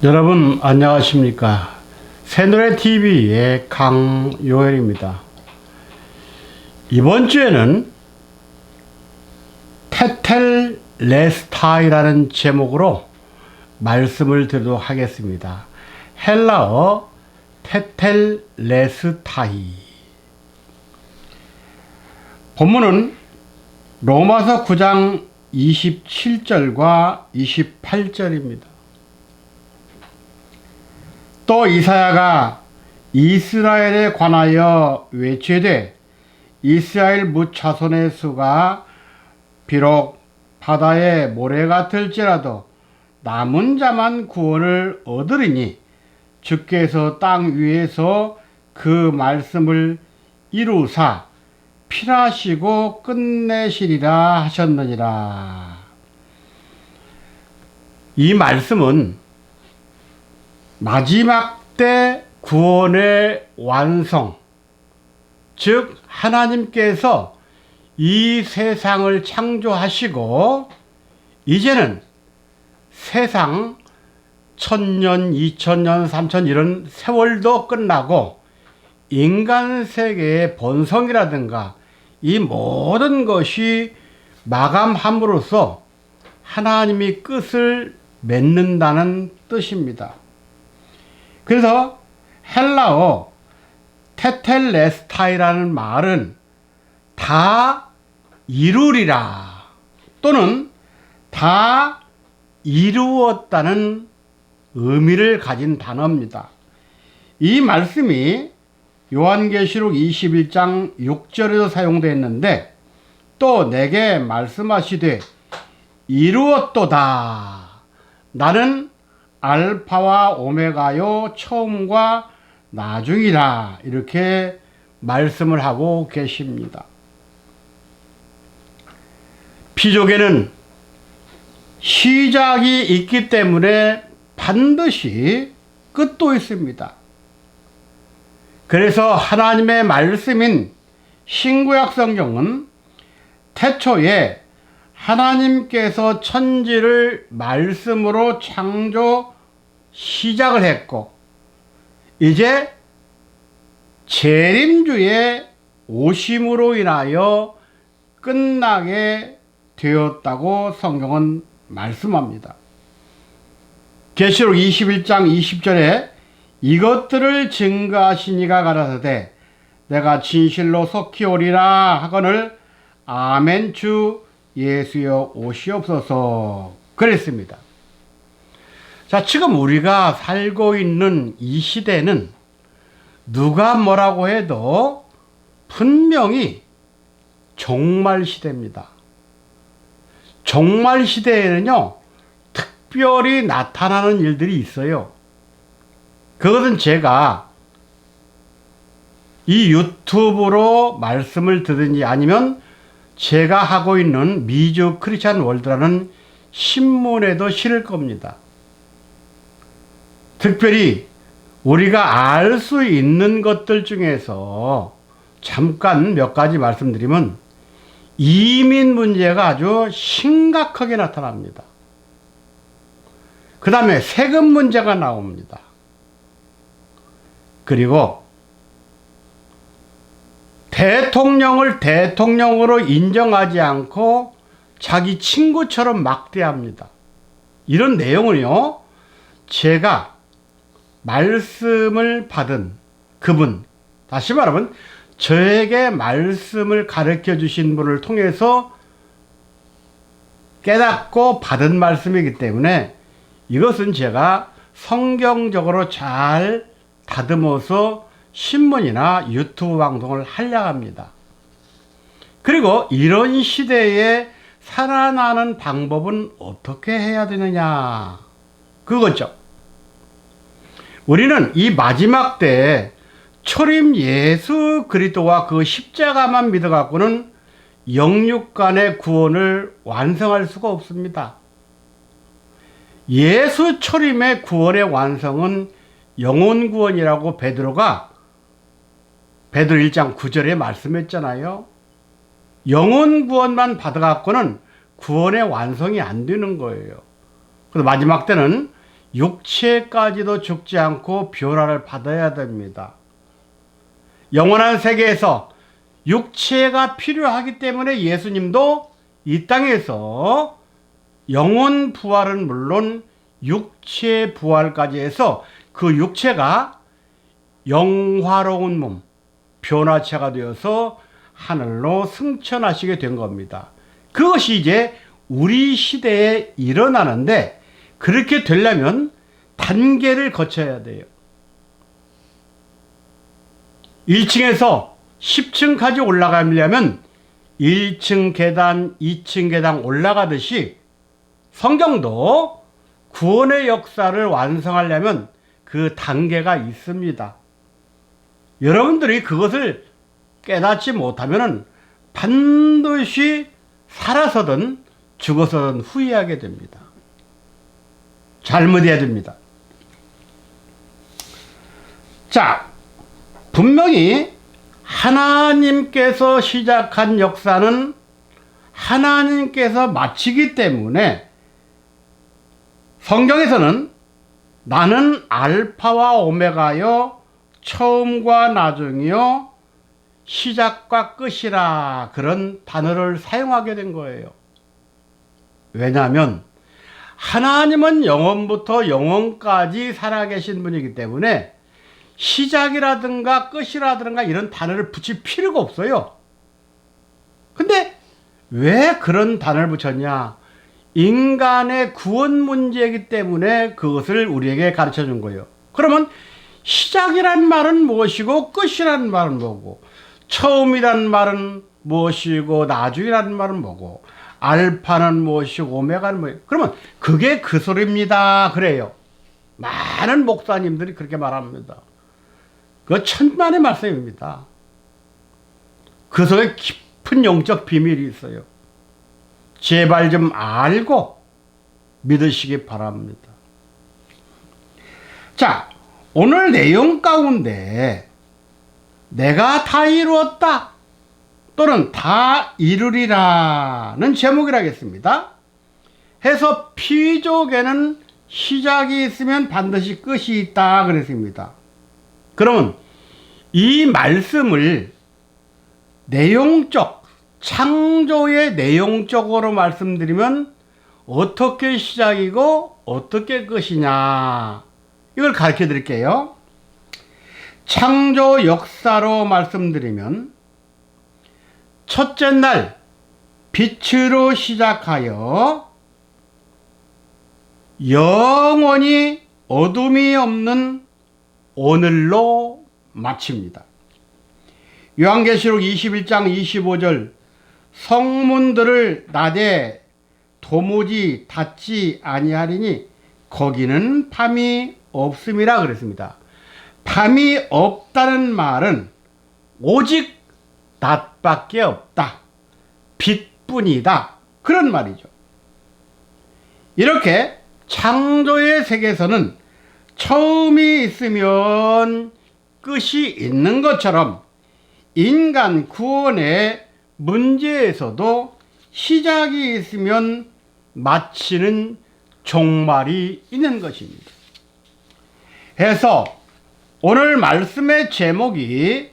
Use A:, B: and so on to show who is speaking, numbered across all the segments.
A: 여러분 안녕하십니까. 새노래TV의 강요엘입니다. 이번 주에는 테텔레스타이라는 제목으로 말씀을 드리도록 하겠습니다. 헬라어 테텔레스타이. 본문은 로마서 9장 27절과 28절입니다. 또 이사야가 이스라엘에 관하여 외치되 이스라엘 무차손의 수가 비록 바다의 모래 같을지라도 남은 자만 구원을 얻으리니 주께서 땅 위에서 그 말씀을 이루사 필하시고 끝내시리라 하셨느니라. 이 말씀은 마지막 때 구원의 완성, 즉 하나님께서 이 세상을 창조하시고 이제는 세상 1000년, 2000년, 3000 이런 세월도 끝나고 인간 세계의 번성이라든가 이 모든 것이 마감함으로써 하나님이 끝을 맺는다는 뜻입니다. 그래서 헬라어 테텔레스타이라는 말은 다 이루리라 또는 다 이루었다는 의미를 가진 단어입니다. 이 말씀이 요한계시록 21장 6절에도 사용되었는데 또 내게 말씀하시되 이루었도다. 나는 알파와 오메가요 처음과 나중이라 이렇게 말씀을 하고 계십니다. 피조계는 시작이 있기 때문에 반드시 끝도 있습니다. 그래서 하나님의 말씀인 신구약 성경은 태초에 하나님께서 천지를 말씀으로 창조 시작을 했고 이제 재림주의 오심으로 인하여 끝나게 되었다고 성경은 말씀합니다. 계시록 21장 20절에 이것들을 증거하시니가 가라사대 내가 진실로 속히 오리라 하거늘 아멘 주 예수여 오시옵소서 그랬습니다. 자, 지금 우리가 살고 있는 이 시대는 누가 뭐라고 해도 분명히 종말 시대입니다. 종말 시대에는요, 특별히 나타나는 일들이 있어요. 그것은 제가 이 유튜브로 말씀을 듣든지 아니면 제가 하고 있는 미주 크리스찬 월드라는 신문에도 실을 겁니다. 특별히 우리가 알 수 있는 것들 중에서 잠깐 몇 가지 말씀드리면 이민 문제가 아주 심각하게 나타납니다. 그 다음에 세금 문제가 나옵니다. 그리고 대통령을 대통령으로 인정하지 않고 자기 친구처럼 막대합니다. 이런 내용을요, 제가 말씀을 받은 그분, 다시 말하면 저에게 말씀을 가르쳐 주신 분을 통해서 깨닫고 받은 말씀이기 때문에 이것은 제가 성경적으로 잘 다듬어서 신문이나 유튜브 방송을 하려고 합니다. 그리고 이런 시대에 살아나는 방법은 어떻게 해야 되느냐, 그거죠. 우리는 이 마지막 때에 초림 예수 그리스도와 그 십자가만 믿어갖고는 영육간의 구원을 완성할 수가 없습니다. 예수 초림의 구원의 완성은 영혼 구원이라고 베드로가 베드로 1장 9절에 말씀했잖아요. 영혼 구원만 받아갖고는 구원의 완성이 안 되는 거예요. 그래서 마지막 때는 육체까지도 죽지 않고 변화를 받아야 됩니다. 영원한 세계에서 육체가 필요하기 때문에 예수님도 이 땅에서 영혼 부활은 물론 육체 부활까지 해서 그 육체가 영화로운 몸, 변화체가 되어서 하늘로 승천하시게 된 겁니다. 그것이 이제 우리 시대에 일어나는데, 그렇게 되려면 단계를 거쳐야 돼요. 1층에서 10층까지 올라가려면 1층 계단, 2층 계단 올라가듯이 성경도 구원의 역사를 완성하려면 그 단계가 있습니다. 여러분들이 그것을 깨닫지 못하면 반드시 살아서든 죽어서든 후회하게 됩니다. 잘못해야 됩니다. 자, 분명히 하나님께서 시작한 역사는 하나님께서 마치기 때문에 성경에서는 나는 알파와 오메가요, 처음과 나중이요, 시작과 끝이라, 그런 단어를 사용하게 된 거예요. 왜냐하면 하나님은 영원부터 영원까지 살아계신 분이기 때문에 시작이라든가 끝이라든가 이런 단어를 붙일 필요가 없어요. 근데 왜 그런 단어를 붙였냐? 인간의 구원 문제이기 때문에 그것을 우리에게 가르쳐 준 거예요. 그러면 시작이란 말은 무엇이고 끝이란 말은 뭐고, 처음이란 말은 무엇이고 나중이란 말은 뭐고, 알파는 무엇이고 오메가는 뭐예요? 그러면 그게 그 소리입니다. 그래요. 많은 목사님들이 그렇게 말합니다. 그거 천만의 말씀입니다. 그 속에 깊은 영적 비밀이 있어요. 제발 좀 알고 믿으시기 바랍니다. 자, 오늘 내용 가운데 내가 다 이루었다 또는 다 이루리라는 제목이라겠습니다. 해서 피족에는 시작이 있으면 반드시 끝이 있다 그랬습니다. 그러면 이 말씀을 내용적, 창조의 내용적으로 말씀드리면 어떻게 시작이고 어떻게 끝이냐, 이걸 가르쳐 드릴게요. 창조 역사로 말씀드리면 첫째 날 빛으로 시작하여 영원히 어둠이 없는 오늘로 마칩니다. 요한계시록 21장 25절 성문들을 나되 도무지 닫지 아니하리니 거기는 밤이 없음이라 그랬습니다. 밤이 없다는 말은 오직 낮밖에 없다, 빛뿐이다, 그런 말이죠. 이렇게 창조의 세계에서는 처음이 있으면 끝이 있는 것처럼 인간 구원의 문제에서도 시작이 있으면 마치는 종말이 있는 것입니다. 해서 오늘 말씀의 제목이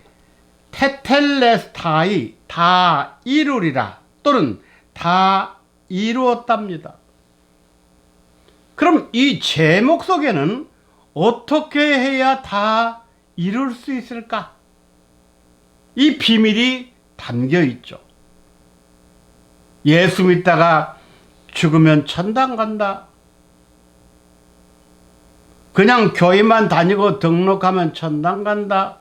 A: 테텔레스타이, 다 이루리라 또는 다 이루었답니다. 그럼 이 제목 속에는 어떻게 해야 다 이룰 수 있을까? 이 비밀이 담겨 있죠. 예수 믿다가 죽으면 천당 간다, 그냥 교회만 다니고 등록하면 천당 간다,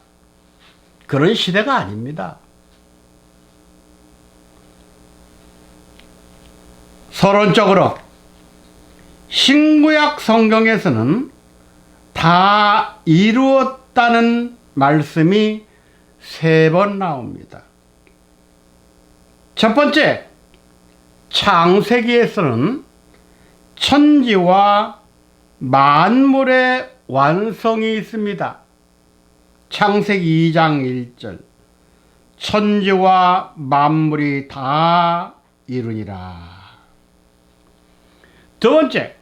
A: 그런 시대가 아닙니다. 서론적으로 신구약 성경에서는 다 이루었다는 말씀이 3번 나옵니다. 첫 번째, 창세기에서는 천지와 만물의 완성이 있습니다. 창세기 2장 1절 천지와 만물이 다 이루니라. 두 번째,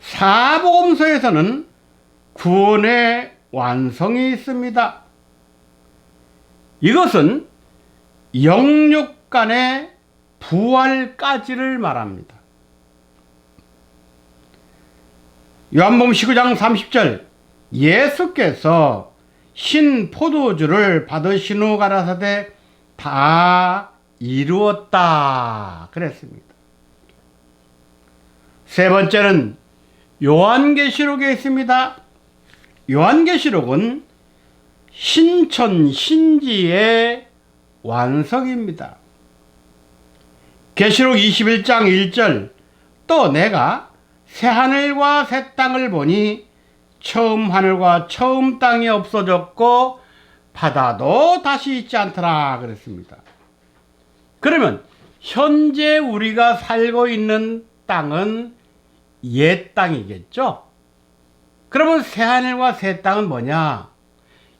A: 사복음서에서는 구원의 완성이 있습니다. 이것은 영육간의 부활까지를 말합니다. 요한복음 19장 30절, 예수께서 신 포도주를 받으신 후 가라사대 다 이루었다 그랬습니다. 세 번째는 요한계시록에 있습니다. 요한계시록은 신천 신지의 완성입니다. 계시록 21장 1절, 또 내가 새 하늘과 새 땅을 보니 처음 하늘과 처음 땅이 없어졌고 바다도 다시 있지 않더라 그랬습니다. 그러면 현재 우리가 살고 있는 땅은 옛 땅이겠죠? 그러면 새 하늘과 새 땅은 뭐냐?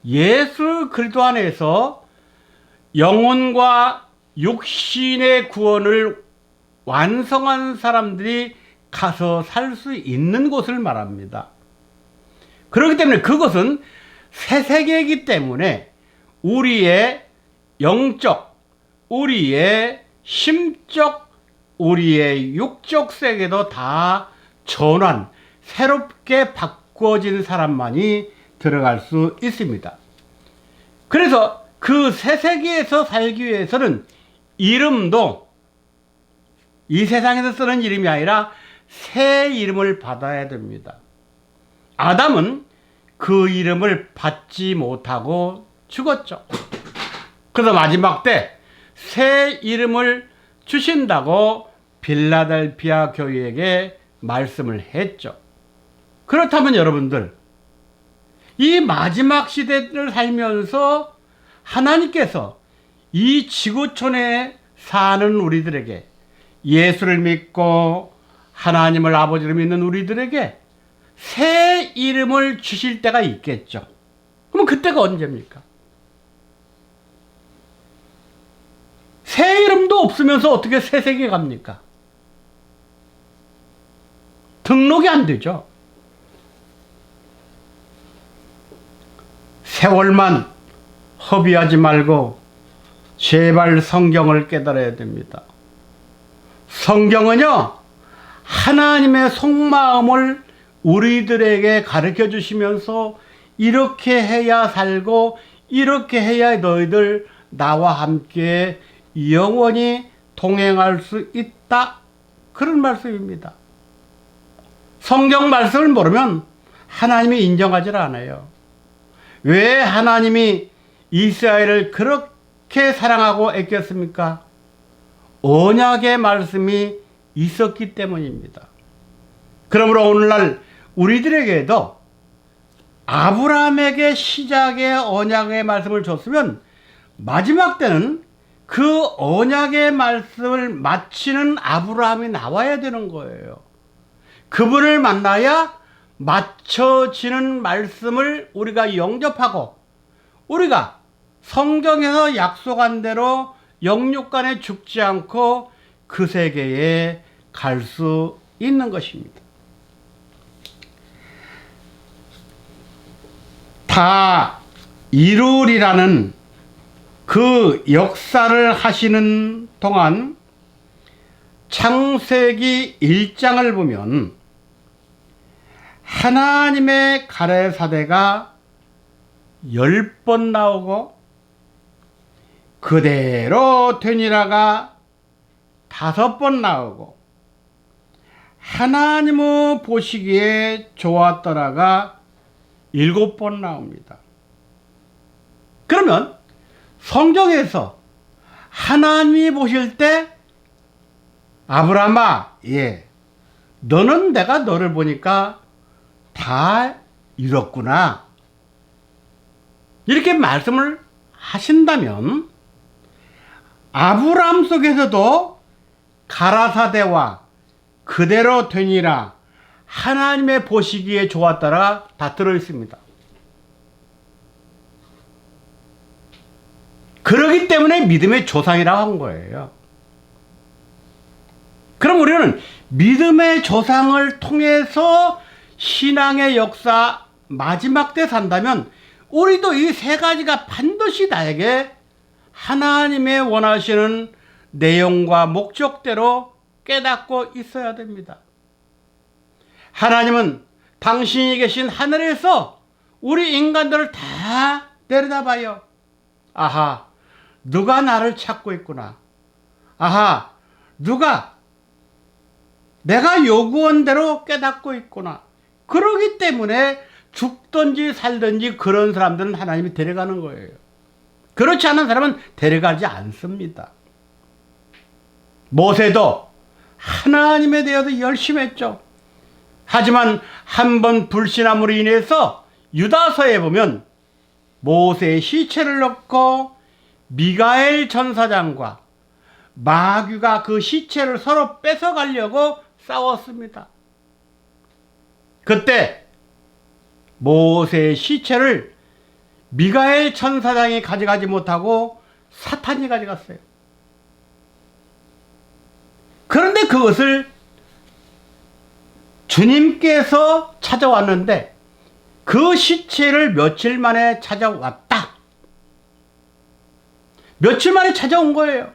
A: 예수 그리스도 안에서 영혼과 육신의 구원을 완성한 사람들이 가서 살 수 있는 곳을 말합니다. 그렇기 때문에 그것은 새 세계이기 때문에 우리의 영적, 우리의 심적, 우리의 육적 세계도 다 전환, 새롭게 바꿔진 사람만이 들어갈 수 있습니다. 그래서 그 새 세계에서 살기 위해서는 이름도 이 세상에서 쓰는 이름이 아니라 새 이름을 받아야 됩니다. 아담은 그 이름을 받지 못하고 죽었죠. 그래서 마지막 때 새 이름을 주신다고 빌라델피아 교회에게 말씀을 했죠. 그렇다면 여러분들, 이 마지막 시대를 살면서 하나님께서 이 지구촌에 사는 우리들에게, 예수를 믿고 하나님을 아버지로 믿는 우리들에게 새 이름을 주실 때가 있겠죠. 그럼 그때가 언제입니까? 새 이름도 없으면서 어떻게 새 세계 갑니까? 등록이 안 되죠. 세월만 허비하지 말고 제발 성경을 깨달아야 됩니다. 성경은요, 하나님의 속마음을 우리들에게 가르쳐 주시면서 이렇게 해야 살고 이렇게 해야 너희들 나와 함께 영원히 동행할 수 있다, 그런 말씀입니다. 성경 말씀을 모르면 하나님이 인정하지 않아요. 왜 하나님이 이스라엘을 그렇게 사랑하고 아꼈습니까? 언약의 말씀이 있었기 때문입니다. 그러므로 오늘날 우리들에게도 아브라함에게 시작의 언약의 말씀을 줬으면 마지막 때는 그 언약의 말씀을 마치는 아브라함이 나와야 되는 거예요. 그분을 만나야 맞춰지는 말씀을 우리가 영접하고 우리가 성경에서 약속한 대로 영육간에 죽지 않고 그 세계에 갈 수 있는 것입니다. 다 이루리라는 그 역사를 하시는 동안 창세기 1장을 보면 하나님의 가래사대가 10번 나오고 그대로 되니라가 5번 나오고 하나님의 보시기에 좋았더라가 7번 나옵니다. 그러면 성경에서 하나님이 보실 때 아브라함아, 너는 내가 너를 보니까 다 이뤘구나, 이렇게 말씀을 하신다면 아브라함 속에서도 가라사대와 그대로 되니라 하나님의 보시기에 좋았더라 다 들어있습니다. 그러기 때문에 믿음의 조상이라고 한 거예요. 그럼 우리는 믿음의 조상을 통해서 신앙의 역사 마지막 때 산다면 우리도 이 세 가지가 반드시 나에게 하나님의 원하시는 내용과 목적대로 깨닫고 있어야 됩니다. 하나님은 당신이 계신 하늘에서 우리 인간들을 다 내려다봐요. 아하, 누가 나를 찾고 있구나. 아하, 누가 내가 요구한 대로 깨닫고 있구나. 그러기 때문에 죽든지 살든지 그런 사람들은 하나님이 데려가는 거예요. 그렇지 않은 사람은 데려가지 않습니다. 모세도 하나님에 대해서 열심히 했죠. 하지만 한 번 불신함으로 인해서 유다서에 보면 모세의 시체를 넣고 미가엘 천사장과 마귀가 그 시체를 서로 뺏어가려고 싸웠습니다. 그때 모세의 시체를 미가엘 천사장이 가져가지 못하고 사탄이 가져갔어요. 그런데 그것을 주님께서 찾아왔는데 그 시체를 며칠 만에 찾아왔다. 며칠 만에 찾아온 거예요.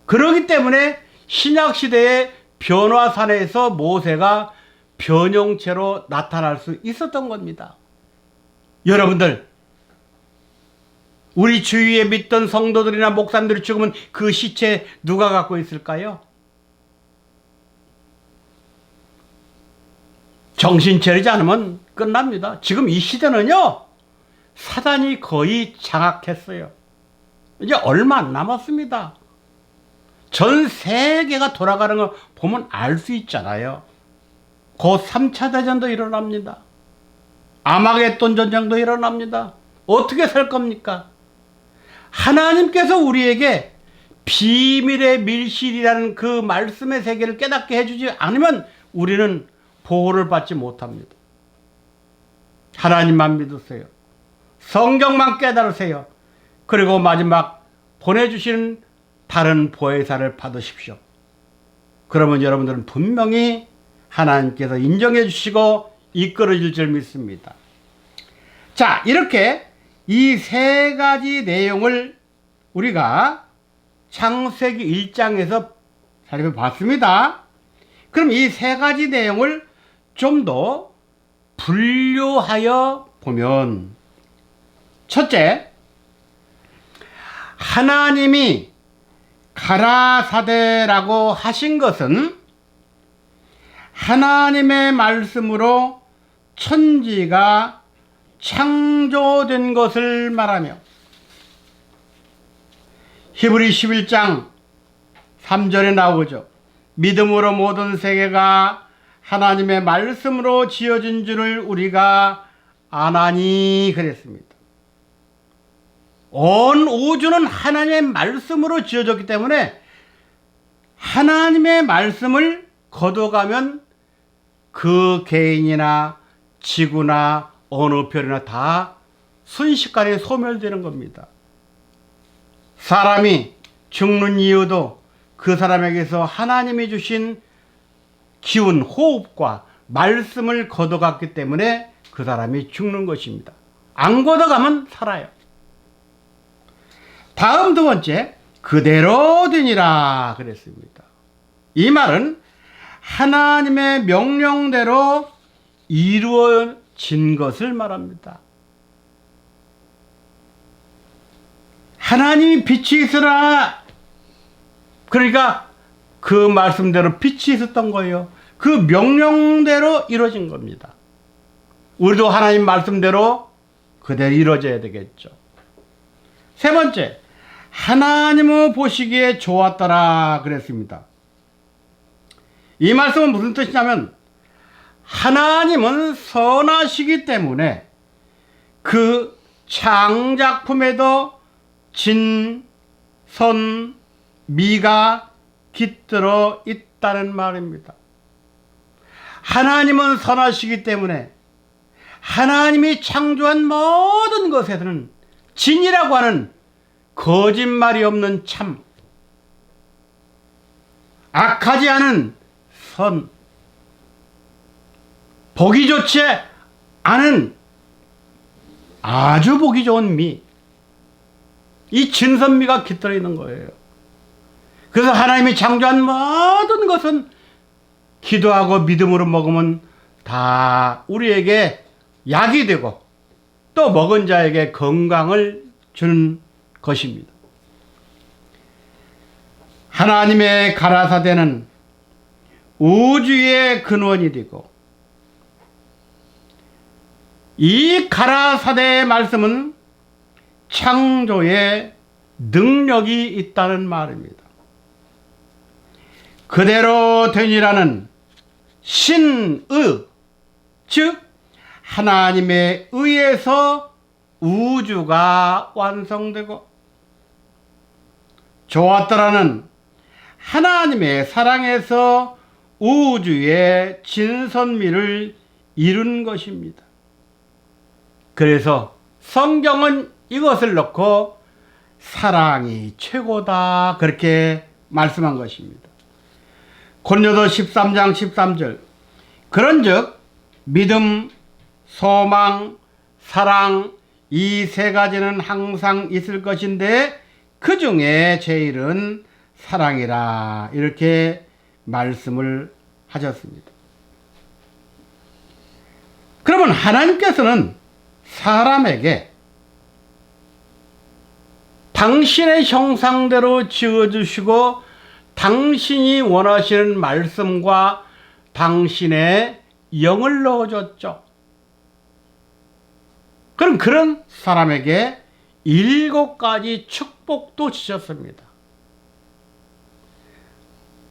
A: 그렇기 때문에 신약시대의 변화산에서 모세가 변형체로 나타날 수 있었던 겁니다. 여러분들, 우리 주위에 믿던 성도들이나 목사님들이 죽으면 그 시체 누가 갖고 있을까요? 정신 차리지 않으면 끝납니다. 지금 이 시대는요, 사단이 거의 장악했어요. 이제 얼마 안 남았습니다. 전 세계가 돌아가는 거 보면 알 수 있잖아요. 곧 3차 대전도 일어납니다. 아마겟돈 전쟁도 일어납니다. 어떻게 살 겁니까? 하나님께서 우리에게 비밀의 밀실이라는 그 말씀의 세계를 깨닫게 해주지 않으면 우리는 보호를 받지 못합니다. 하나님만 믿으세요. 성경만 깨달으세요. 그리고 마지막 보내주신 다른 보혜사를 받으십시오. 그러면 여러분들은 분명히 하나님께서 인정해 주시고 이끌어 줄 줄 믿습니다. 자, 이렇게 이 세 가지 내용을 우리가 창세기 1장에서 살펴봤습니다. 그럼 이 세 가지 내용을 좀 더 분류하여 보면, 첫째, 하나님이 가라사대라고 하신 것은 하나님의 말씀으로 천지가 창조된 것을 말하며, 히브리 11장 3절에 나오죠. 믿음으로 모든 세계가 하나님의 말씀으로 지어진 줄을 우리가 아나니 그랬습니다. 온 우주는 하나님의 말씀으로 지어졌기 때문에 하나님의 말씀을 거둬가면 그 개인이나 지구나 어느 별이나 다 순식간에 소멸되는 겁니다. 사람이 죽는 이유도 그 사람에게서 하나님이 주신 기운, 호흡과 말씀을 거둬갔기 때문에 그 사람이 죽는 것입니다. 안 거둬가면 살아요. 다음 두 번째, 그대로 되니라 그랬습니다. 이 말은 하나님의 명령대로 이루어진 것을 말합니다. 하나님이 빛이 있으라, 그러니까 그 말씀대로 빛이 있었던 거예요. 그 명령대로 이루어진 겁니다. 우리도 하나님 말씀대로 그대로 이루어져야 되겠죠. 세 번째, 하나님은 보시기에 좋았더라 그랬습니다. 이 말씀은 무슨 뜻이냐면, 하나님은 선하시기 때문에 그 창작품에도 진, 선, 미가 깃들어 있다는 말입니다. 하나님은 선하시기 때문에 하나님이 창조한 모든 것에서는 진이라고 하는 거짓말이 없는 참, 악하지 않은 선, 보기 좋지 않은 아주 보기 좋은 미, 이 진선미가 깃들어 있는 거예요. 그래서 하나님이 창조한 모든 것은 기도하고 믿음으로 먹으면 다 우리에게 약이 되고 또 먹은 자에게 건강을 주는 것입니다. 하나님의 가라사대는 우주의 근원이 되고 이 가라사대의 말씀은 창조의 능력이 있다는 말입니다. 그대로 되니라는 신의, 즉 하나님의 의에서 우주가 완성되고 좋았더라는 하나님의 사랑에서 우주의 진선미를 이룬 것입니다. 그래서 성경은 이것을 놓고 사랑이 최고다 그렇게 말씀한 것입니다. 고린도서 13장 13절 그런즉 믿음, 소망, 사랑 이 세 가지는 항상 있을 것인데 그 중에 제일은 사랑이라 이렇게 말씀을 하셨습니다. 그러면 하나님께서는 사람에게 당신의 형상대로 지어주시고 당신이 원하시는 말씀과 당신의 영을 넣어줬죠. 그럼 그런 사람에게 7가지 축복도 주셨습니다.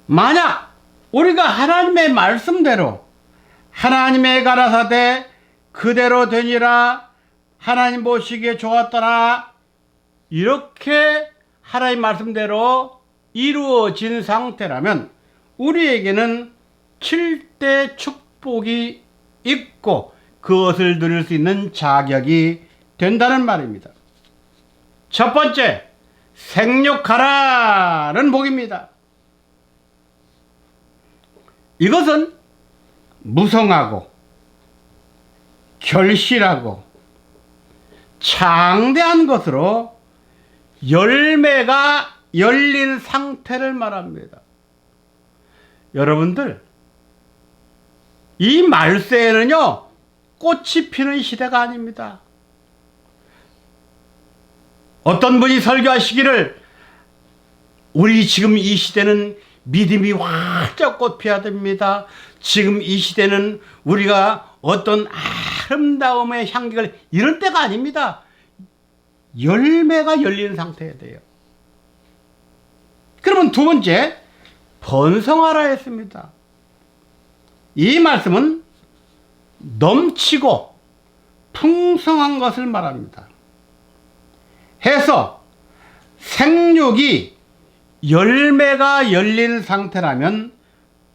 A: 만약 우리가 하나님의 말씀대로 하나님의 가라사대 그대로 되니라 하나님 보시기에 좋았더라 이렇게 하나님 말씀대로 이루어진 상태라면 우리에게는 7대 축복이 있고 그것을 누릴 수 있는 자격이 된다는 말입니다. 첫 번째, 생육하라는 복입니다. 이것은 무성하고 결실하고 창대한 것으로 열매가 열린 상태를 말합니다. 여러분들, 이 말세에는요 꽃이 피는 시대가 아닙니다. 어떤 분이 설교하시기를 우리 지금 이 시대는 믿음이 활짝 꽃피어야 됩니다. 지금 이 시대는 우리가 어떤 아름다움의 향기를 이런 때가 아닙니다. 열매가 열리는 상태여야 돼요. 그러면 두 번째, 번성하라 했습니다. 이 말씀은 넘치고 풍성한 것을 말합니다. 해서 생육이 열매가 열린 상태라면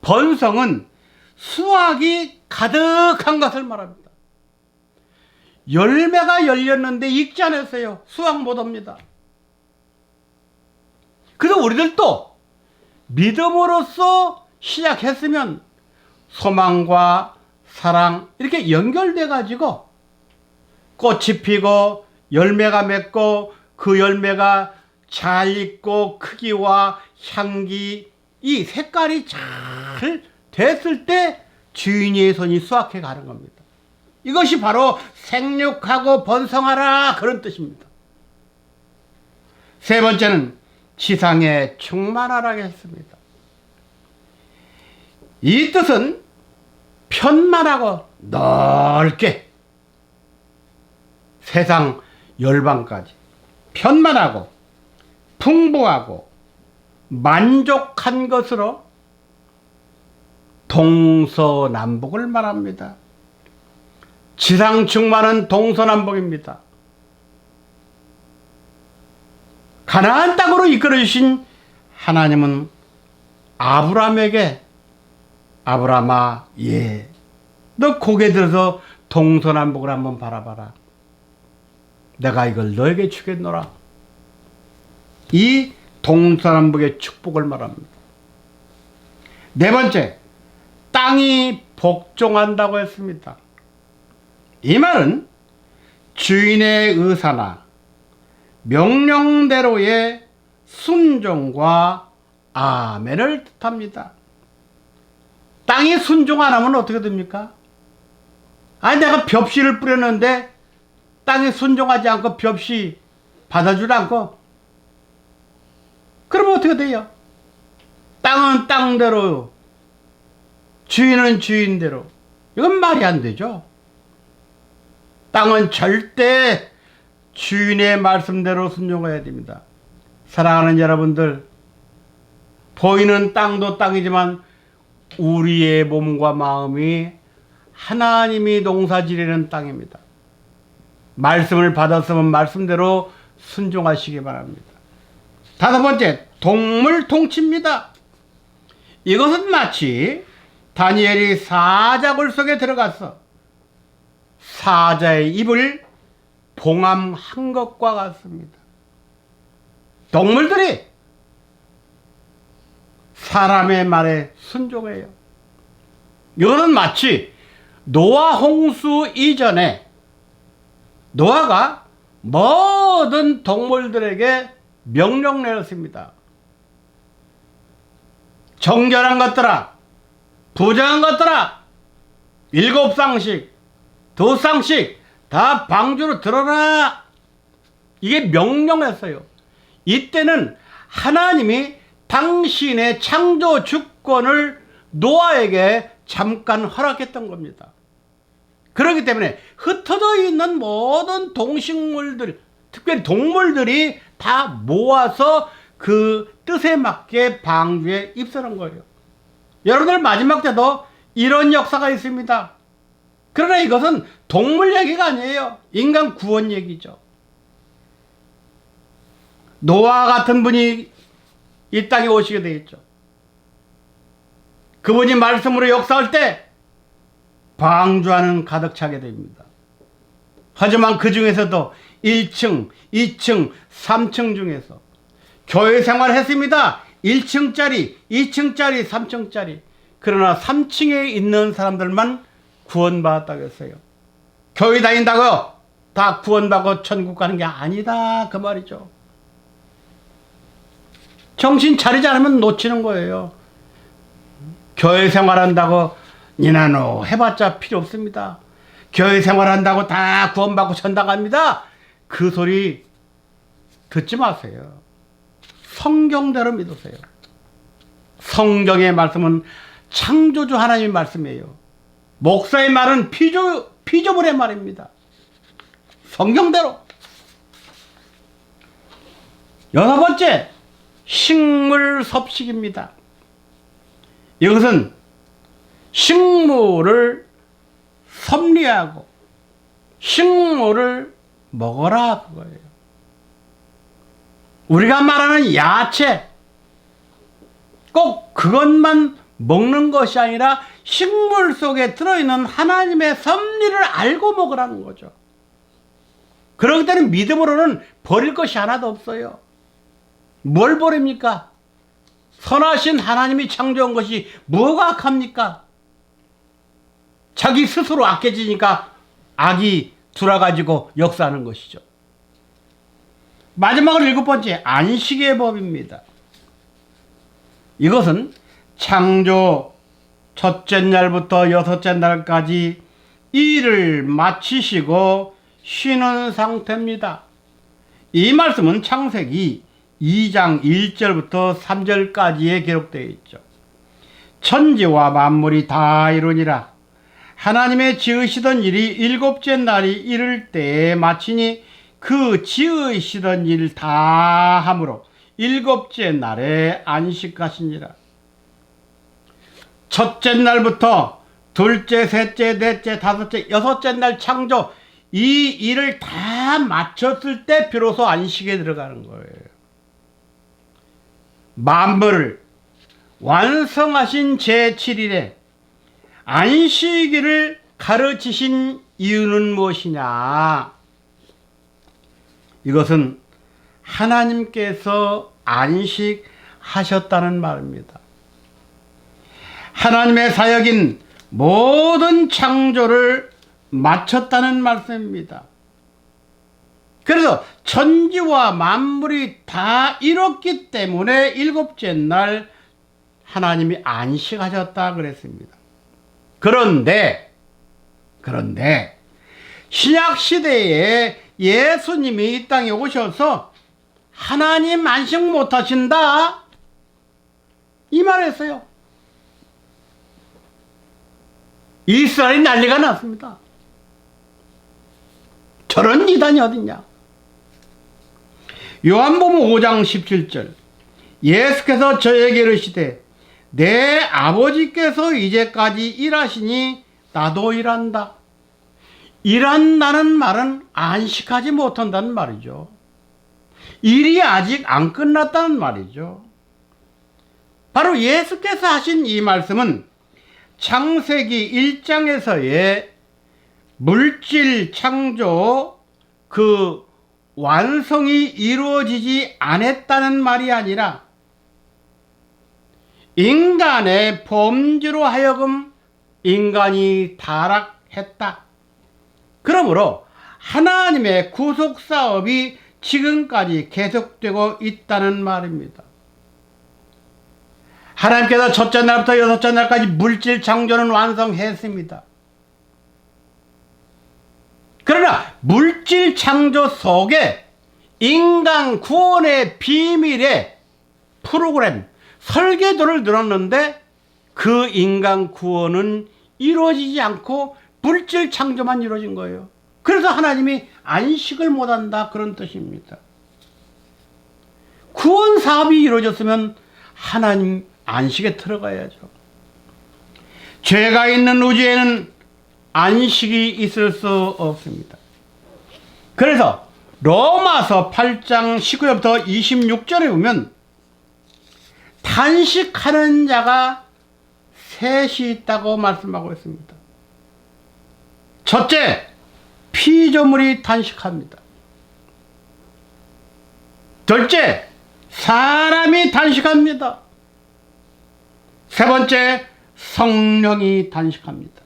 A: 번성은 수확이 가득한 것을 말합니다. 열매가 열렸는데 익지 않았어요. 수확 못합니다. 그래서 우리들도 믿음으로써 시작했으면 소망과 사랑 이렇게 연결돼 가지고 꽃이 피고 열매가 맺고 그 열매가 잘 익고 크기와 향기 이 색깔이 잘 됐을 때 주인의 손이 수확해 가는 겁니다. 이것이 바로 생육하고 번성하라 그런 뜻입니다. 세 번째는 지상에 충만하라 했습니다. 이 뜻은 편만하고 넓게 세상 열방까지 편만하고 풍부하고 만족한 것으로 동서남북을 말합니다. 지상 충만은 동서남북입니다. 가나안 땅으로 이끌어 주신 하나님은 아브라함에게 아브라함아 예, 너 고개 들어서 동서남북을 한번 바라봐라. 내가 이걸 너에게 주겠노라. 이 동서남북의 축복을 말합니다. 네 번째, 땅이 복종한다고 했습니다. 이 말은 주인의 의사나 명령대로의 순종과 아멘을 뜻합니다. 땅이 순종 안 하면 어떻게 됩니까? 아니, 내가 벽시를 뿌렸는데 땅이 순종하지 않고 벽시 받아주지 않고, 그러면 어떻게 돼요? 땅은 땅대로, 주인은 주인대로. 이건 말이 안 되죠. 땅은 절대 주인의 말씀대로 순종해야 됩니다. 사랑하는 여러분들, 보이는 땅도 땅이지만 우리의 몸과 마음이 하나님이 농사지르는 땅입니다. 말씀을 받았으면 말씀대로 순종하시기 바랍니다. 다섯 번째, 동물 통치입니다. 이것은 마치 다니엘이 사자굴 속에 들어가서 사자의 입을 봉함한 것과 같습니다. 동물들이 사람의 말에 순종해요. 이거는 마치 노아 홍수 이전에 노아가 모든 동물들에게 명령 내렸습니다. 정결한 것들아, 부정한 것들아, 7쌍씩, 2쌍씩 다 방주로 들어라. 이게 명령했어요. 이때는 하나님이 당신의 창조 주권을 노아에게 잠깐 허락했던 겁니다. 그렇기 때문에 흩어져 있는 모든 동식물들, 특별히 동물들이 다 모아서 그 뜻에 맞게 방주에 입선한 거예요. 여러분들 마지막 때도 이런 역사가 있습니다. 그러나 이것은 동물 얘기가 아니에요. 인간 구원 얘기죠. 노아 같은 분이 이 땅에 오시게 되겠죠. 그분이 말씀으로 역사할 때 방주하는 가득 차게 됩니다. 하지만 그 중에서도 1층, 2층, 3층 중에서 교회 생활을 했습니다. 1층짜리, 2층짜리, 3층짜리. 그러나 3층에 있는 사람들만 구원받았다고 했어요. 교회 다닌다고 다 구원받고 천국 가는 게 아니다, 그 말이죠. 정신 차리지 않으면 놓치는 거예요. 교회 생활한다고 니나노 해봤자 필요 없습니다. 교회 생활한다고 다 구원받고 천당 갑니다. 그 소리 듣지 마세요. 성경대로 믿으세요. 성경의 말씀은 창조주 하나님의 말씀이에요. 목사의 말은 피조물의 말입니다. 성경대로. 여섯 번째, 식물 섭식입니다. 이것은 식물을 섭리하고 식물을 먹어라, 그거예요. 우리가 말하는 야채, 꼭 그것만 먹는 것이 아니라 식물 속에 들어있는 하나님의 섭리를 알고 먹으라는 거죠. 그렇기 때문에 믿음으로는 버릴 것이 하나도 없어요. 뭘 버립니까? 선하신 하나님이 창조한 것이 뭐가 악합니까? 자기 스스로 악해지니까 악이 들어가지고 역사하는 것이죠. 마지막으로 일곱 번째, 안식의 법입니다. 이것은 창조 첫째 날부터 여섯째 날까지 일을 마치시고 쉬는 상태입니다. 이 말씀은 창세기 2장 1절부터 3절까지에 기록되어 있죠. 천지와 만물이 다 이루니라. 하나님의 지으시던 일이 일곱째 날이 이를 때에 마치니 그 지으시던 일 다 함으로 일곱째 날에 안식하시니라. 첫째 날부터 둘째, 셋째, 넷째, 다섯째, 여섯째 날 창조, 이 일을 다 마쳤을 때 비로소 안식에 들어가는 거예요. 만물을 완성하신 제7일에 안식일을 가르치신 이유는 무엇이냐? 이것은 하나님께서 안식하셨다는 말입니다. 하나님의 사역인 모든 창조를 마쳤다는 말씀입니다. 그래서 천지와 만물이 다 이뤘기 때문에 일곱째 날 하나님이 안식하셨다 그랬습니다. 그런데 신약 시대에 예수님이 이 땅에 오셔서 하나님 안식 못하신다 이 말했어요. 이스라엘이 난리가 났습니다. 저런 이단이 어딨냐. 요한복음 5장 17절 예수께서 저에게 이르시되 내 아버지께서 이제까지 일하시니 나도 일한다. 일한다는 말은 안식하지 못한다는 말이죠. 일이 아직 안 끝났다는 말이죠. 바로 예수께서 하신 이 말씀은 창세기 1장에서의 물질 창조 그 완성이 이루어지지 않았다는 말이 아니라 인간의 범죄로 하여금 인간이 타락했다. 그러므로 하나님의 구속 사업이 지금까지 계속되고 있다는 말입니다. 하나님께서 첫째 날부터 여섯째 날까지 물질 창조는 완성했습니다. 그러나 물질 창조 속에 인간 구원의 비밀의 프로그램, 설계도를 넣었는데 그 인간 구원은 이루어지지 않고 물질 창조만 이루어진 거예요. 그래서 하나님이 안식을 못한다 그런 뜻입니다. 구원 사업이 이루어졌으면 하나님 안식에 들어가야죠. 죄가 있는 우주에는 안식이 있을 수 없습니다. 그래서 로마서 8장 19절부터 26절에 보면 탄식하는 자가 셋이 있다고 말씀하고 있습니다. 첫째, 피조물이 탄식합니다. 둘째, 사람이 탄식합니다. 세 번째, 성령이 탄식합니다.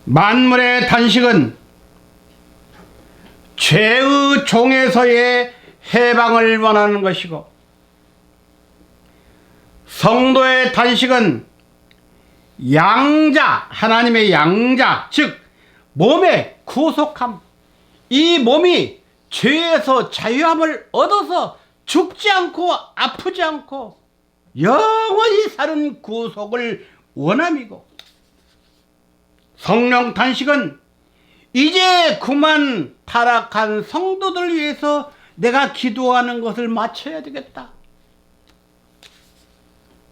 A: 만물의 탄식은 죄의 종에서의 해방을 원하는 것이고, 성도의 탄식은 양자, 하나님의 양자, 즉 몸의 구속함, 이 몸이 죄에서 자유함을 얻어서 죽지 않고 아프지 않고 영원히 사는 구속을 원함이고, 성령 탄식은 이제 그만 타락한 성도들 위해서 내가 기도하는 것을 마쳐야 되겠다.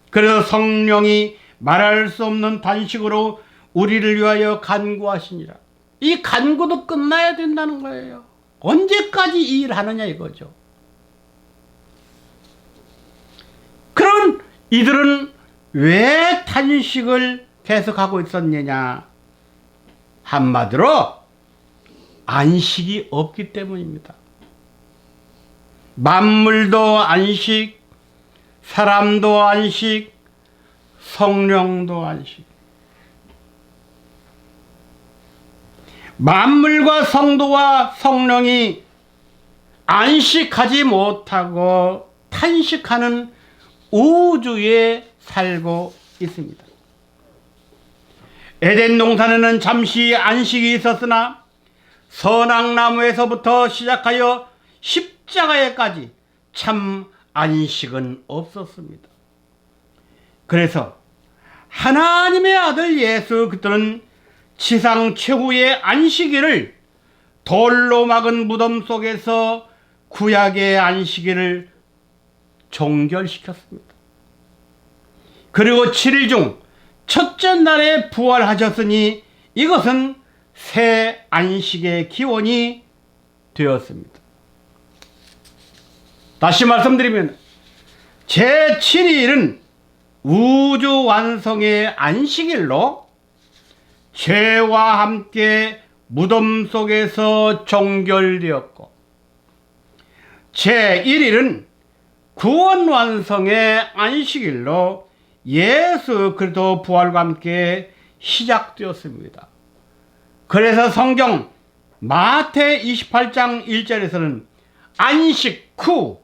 A: 그래서 성령이 말할 수 없는 탄식으로 우리를 위하여 간구하시니라. 이 간구도 끝나야 된다는 거예요. 언제까지 이 일을 하느냐 이거죠. 그럼 이들은 왜 탄식을 계속하고 있었느냐? 한마디로 안식이 없기 때문입니다. 만물도 안식, 사람도 안식, 성령도 안식. 만물과 성도와 성령이 안식하지 못하고 탄식하는 우주에 살고 있습니다. 에덴 동산에는 잠시 안식이 있었으나 선악나무에서부터 시작하여 십자가에까지 참 안식은 없었습니다. 그래서 하나님의 아들 예수 그리스도는 지상 최후의 안식일을 돌로 막은 무덤 속에서 구약의 안식일을 종결시켰습니다. 그리고 7일 중 첫째 날에 부활하셨으니 이것은 새 안식의 기원이 되었습니다. 다시 말씀드리면 제7일은 우주 완성의 안식일로 죄와 함께 무덤 속에서 종결되었고, 제1일은 구원 완성의 안식일로 예수 그리스도 부활과 함께 시작되었습니다. 그래서 성경 마태 28장 1절에서는 안식 후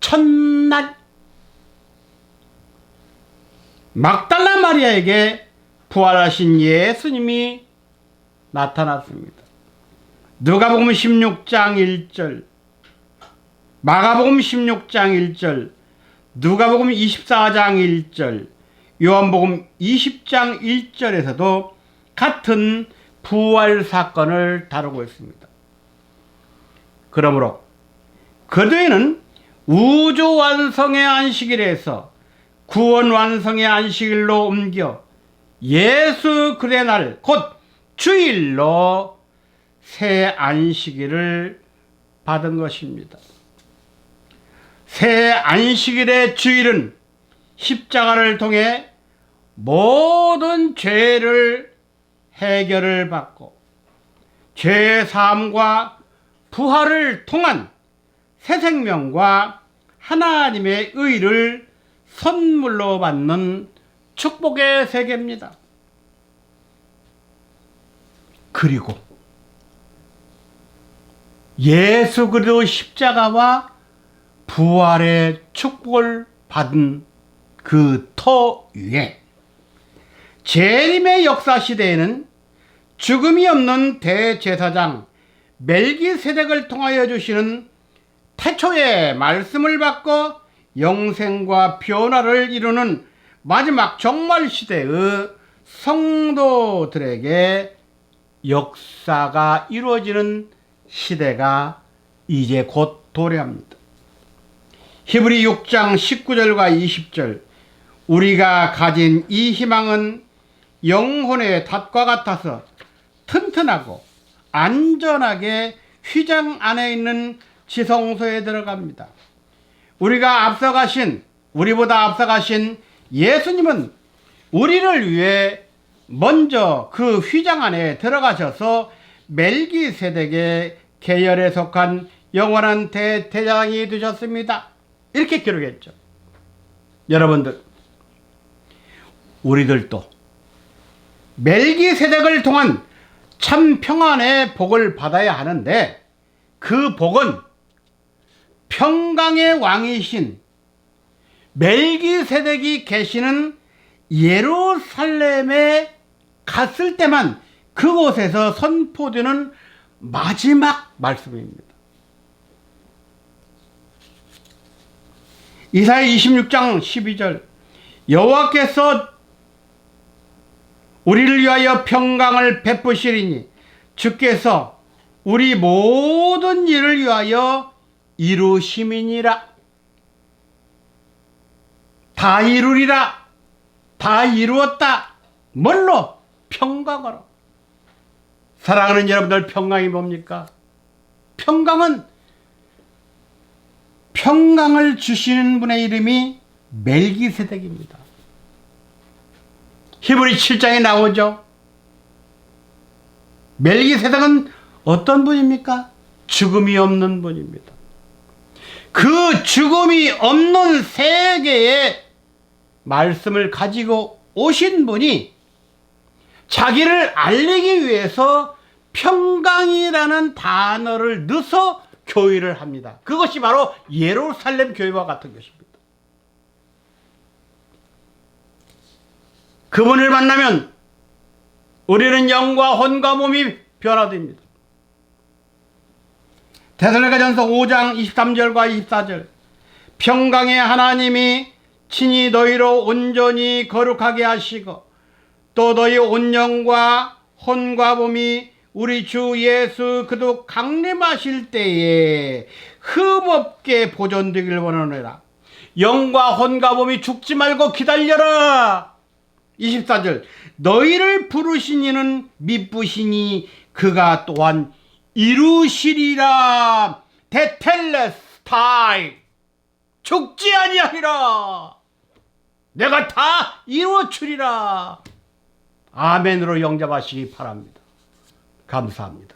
A: 첫날 막달라 마리아에게 부활하신 예수님이 나타났습니다. 누가복음 16장 1절, 마가복음 16장 1절, 누가복음 24장 1절, 요한복음 20장 1절에서도 같은 부활 사건을 다루고 있습니다. 그러므로 그뒤에는 우주 완성의 안식일에서 구원 완성의 안식일로 옮겨 예수 그리스도의 날, 곧 주일로 새 안식일을 받은 것입니다. 새 안식일의 주일은 십자가를 통해 모든 죄를 해결을 받고 죄 사함과 부활을 통한 새 생명과 하나님의 의를 선물로 받는 축복의 세계입니다. 그리고 예수 그리스도 십자가와 부활의 축복을 받은 그 터 위에 재림의 역사 시대에는 죽음이 없는 대제사장 멜기세덱을 통하여 주시는 태초의 말씀을 받고 영생과 변화를 이루는 마지막 종말 시대의 성도들에게 역사가 이루어지는 시대가 이제 곧 도래합니다. 히브리 6장 19절과 20절, 우리가 가진 이 희망은 영혼의 닷과 같아서 튼튼하고 안전하게 휘장 안에 있는 지성소에 들어갑니다. 우리보다 앞서가신 예수님은 우리를 위해 먼저 그 휘장 안에 들어가셔서 멜기세덱의 계열에 속한 영원한 대제사장이 되셨습니다. 이렇게 기록했죠. 여러분들, 우리들도 멜기세덱을 통한 참 평안의 복을 받아야 하는데, 그 복은 평강의 왕이신 멜기세덱이 계시는 예루살렘에 갔을 때만 그곳에서 선포되는 마지막 말씀입니다. 이사야 26장 12절, 여호와께서 우리를 위하여 평강을 베푸시리니 주께서 우리 모든 일을 위하여 이루심이니라. 다 이루리라. 다 이루었다. 뭘로? 평강으로. 사랑하는 여러분들, 평강이 뭡니까? 평강은 평강을 주시는 분의 이름이 멜기세덱입니다. 히브리 7장에 나오죠. 멜기세덱은 어떤 분입니까? 죽음이 없는 분입니다. 그 죽음이 없는 세계의 말씀을 가지고 오신 분이 자기를 알리기 위해서 평강이라는 단어를 넣어서 교회를 합니다. 그것이 바로 예루살렘 교회와 같은 것입니다. 그분을 만나면 우리는 영과 혼과 몸이 변화됩니다. 데살로니가전서 5장 23절과 24절, 평강의 하나님이 친히 너희로 온전히 거룩하게 하시고 또 너희 온 영과 혼과 몸이 우리 주 예수 그리스도 강림하실 때에 흠없게 보존되길 원하노라. 영과 혼과 몸이 죽지 말고 기다려라. 24절, 너희를 부르신 이는 미쁘시니 그가 또한 이루시리라. 테텔레스타이, 죽지 아니하리라. 내가 다 이루어주리라. 아멘으로 영접하시기 바랍니다. 감사합니다.